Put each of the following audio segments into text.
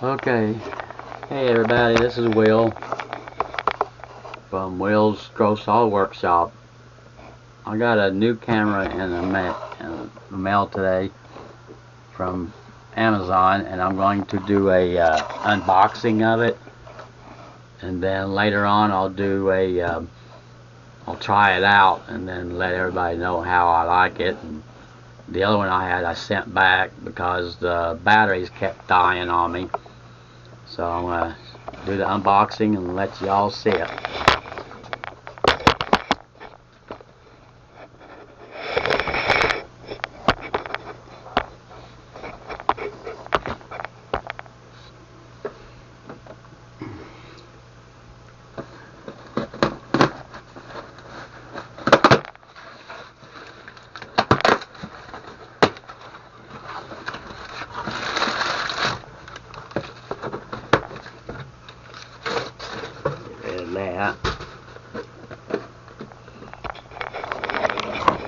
Okay, hey everybody, this is Will from Will's Grow Saw Workshop. I got a new camera in the mail today from Amazon, and I'm going to do a unboxing of it, and then later on I'll try it out and then let everybody know how I like it. And the other one I sent back because the batteries kept dying on me. So I'm going to do the unboxing and let y'all see it.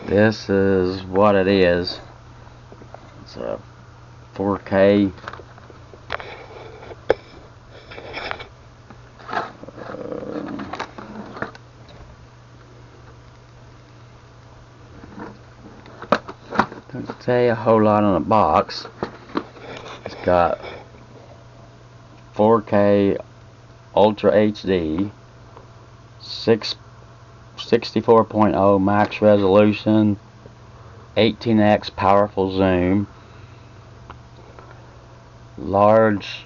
This is what it is. It's a 4K doesn't say a whole lot on the box. It's got 4K Ultra HD, 64.0 max resolution, 18x powerful zoom, large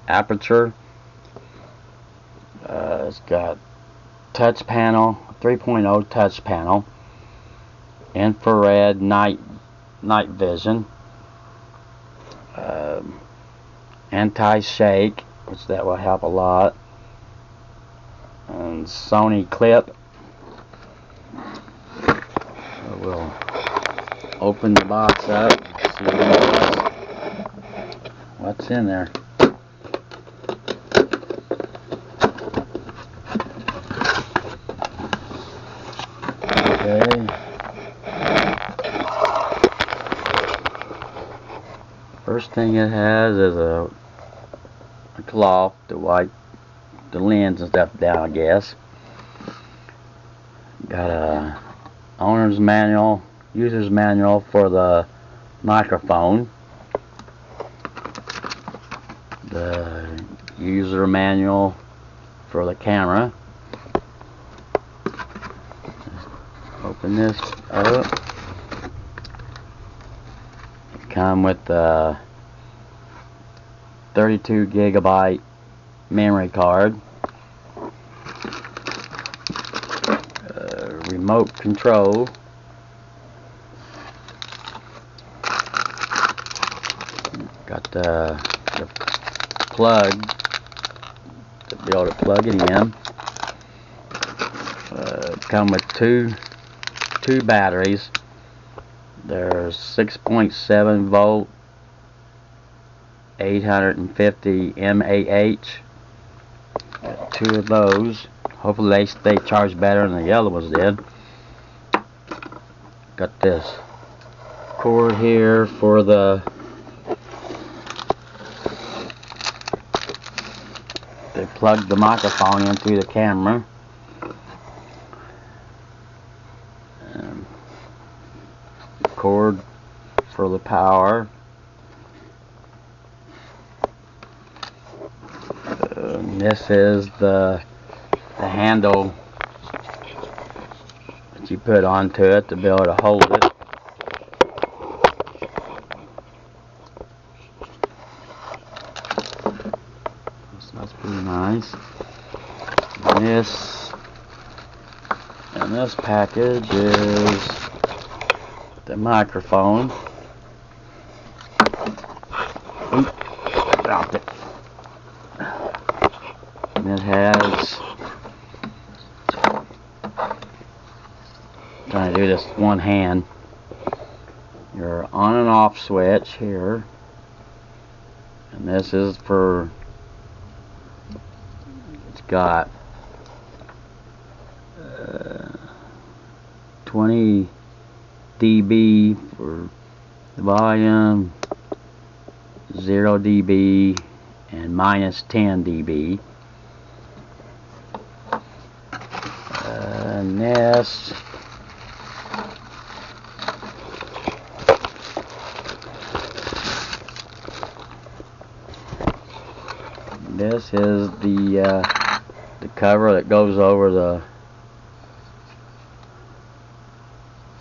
aperture. It's got touch panel, 3.0 touch panel, infrared night vision, anti-shake, which that will help a lot, and Sony clip. We'll open the box up and see what's in there. Okay. First thing it has is a cloth to wipe the lens and stuff down, I guess. Got a owner's manual, user's manual for the microphone, the user manual for the camera. Open this up. Come with the 32 gigabyte memory card, remote control, got the plug to be able to plug it in. Come with two batteries. There's 6.7 volt 850 mAh. Got two of those. Hopefully they charge better than the other ones did. Got this cord here for they plug the microphone into the camera. Cord for the power. This is the handle that you put onto it to be able to hold it. So that's pretty nice. And this package is the microphone. Oop, dropped it. And it has, trying to do this one hand, your on and off switch here, and this is for, it's got 20 dB for the volume, 0 dB and minus 10 dB. This is the cover that goes over the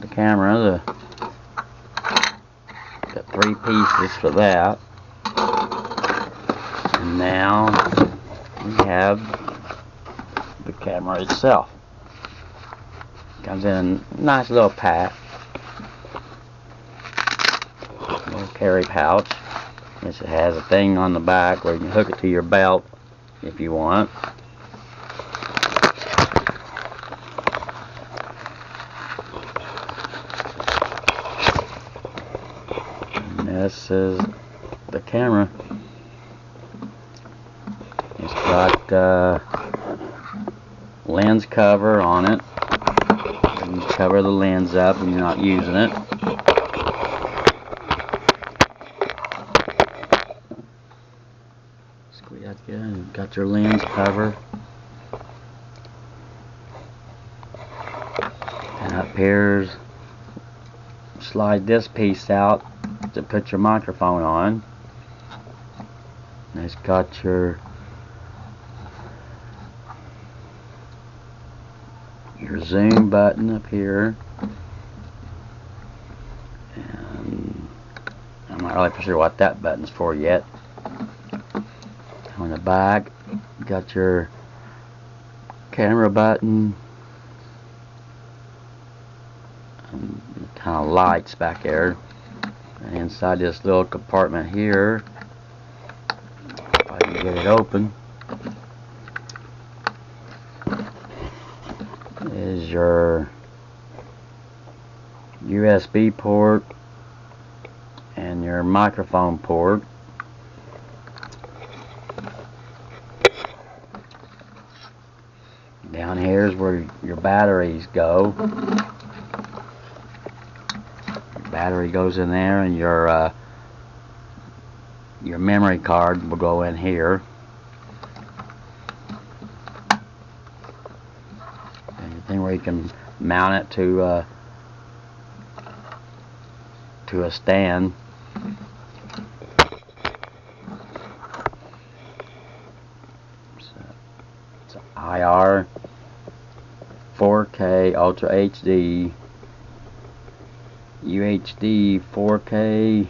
camera. Got 3 pieces for that. And now we have the camera itself. Comes in a nice little pack, little carry pouch. This has a thing on the back where you can hook it to your belt if you want. And this is the camera. It's got lens cover on it. You cover the lens up when you're not using it. Squeeze that together and you've got your lens cover. And up here's, slide this piece out to put your microphone on. And it's got your zoom button up here, and I'm not really sure what that button's for yet. On the back, you got your camera button, and kind of lights back there. And inside this little compartment here, if I can get it open, is your USB port and your microphone port. Down here is where your batteries go. Your battery goes in there, and your memory card will go in here. Thing where you can mount it to a stand. So it's IR, 4K, Ultra HD, UHD, 4K,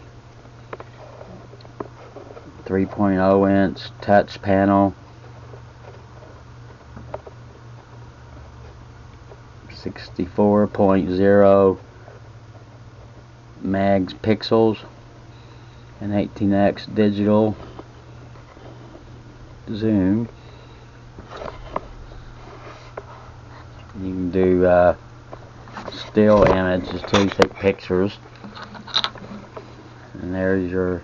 3.0 inch touch panel. 64.0 megapixels and 18x digital zoom. You can do still images too, take pictures. And there's your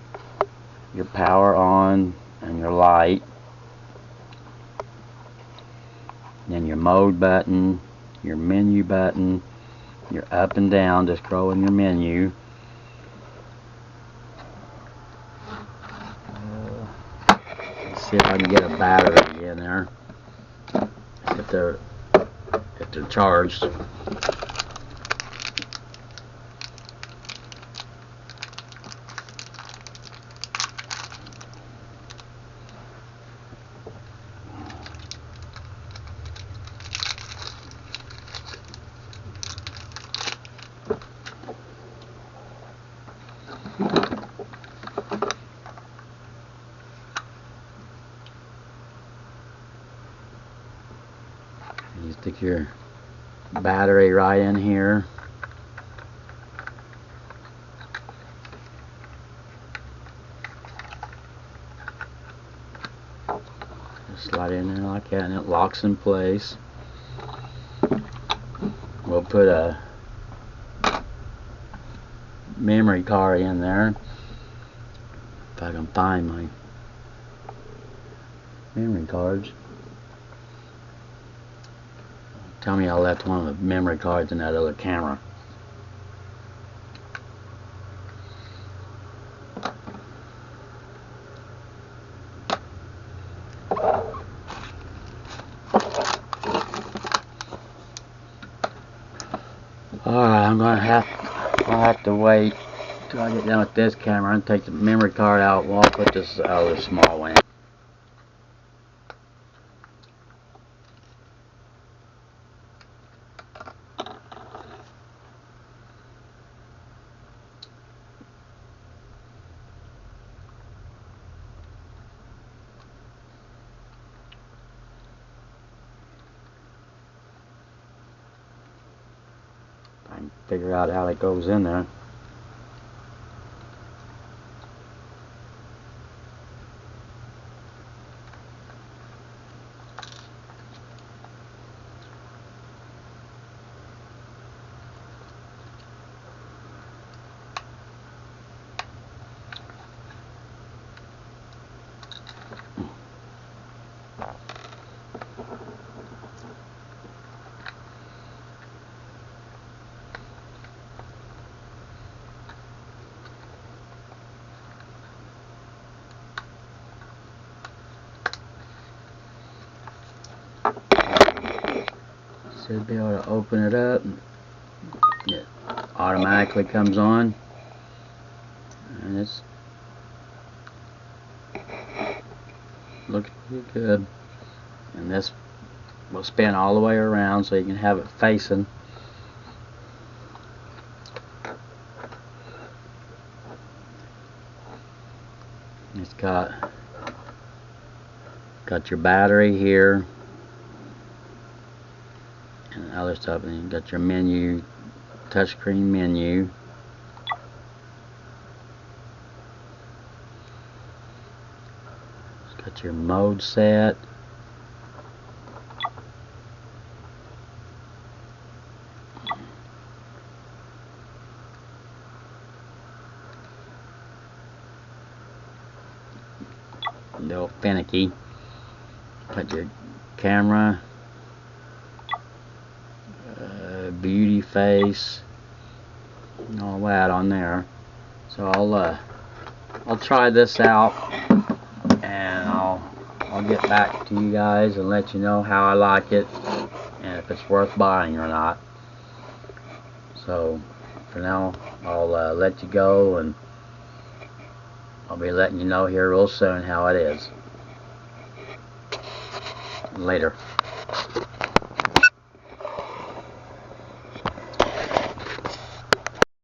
power on and your light. And then your mode button, your menu button, your up and down, just scrolling your menu. Let's see if I can get a battery in there. If they're charged. You stick your battery right in here. Just slide it in there like that, and it locks in place. We'll put a memory card in there, if I can find my memory cards. Tell me I left one of the memory cards in that other camera. Alright, I'll have to wait till I get done with this camera and take the memory card out while I put this other small one in. I can figure out how it goes in there. Should be able to open it up. It automatically comes on, and it's looks pretty good. And this will spin all the way around so you can have it facing. It's got your battery here and other stuff, and you got your menu, touchscreen menu. It's got your mode set. A little finicky. Got your camera, beauty face, and all that on there. So I'll try this out, and I'll get back to you guys and let you know how I like it and if it's worth buying or not. So for now, I'll let you go, and I'll be letting you know here real soon how it is. Later.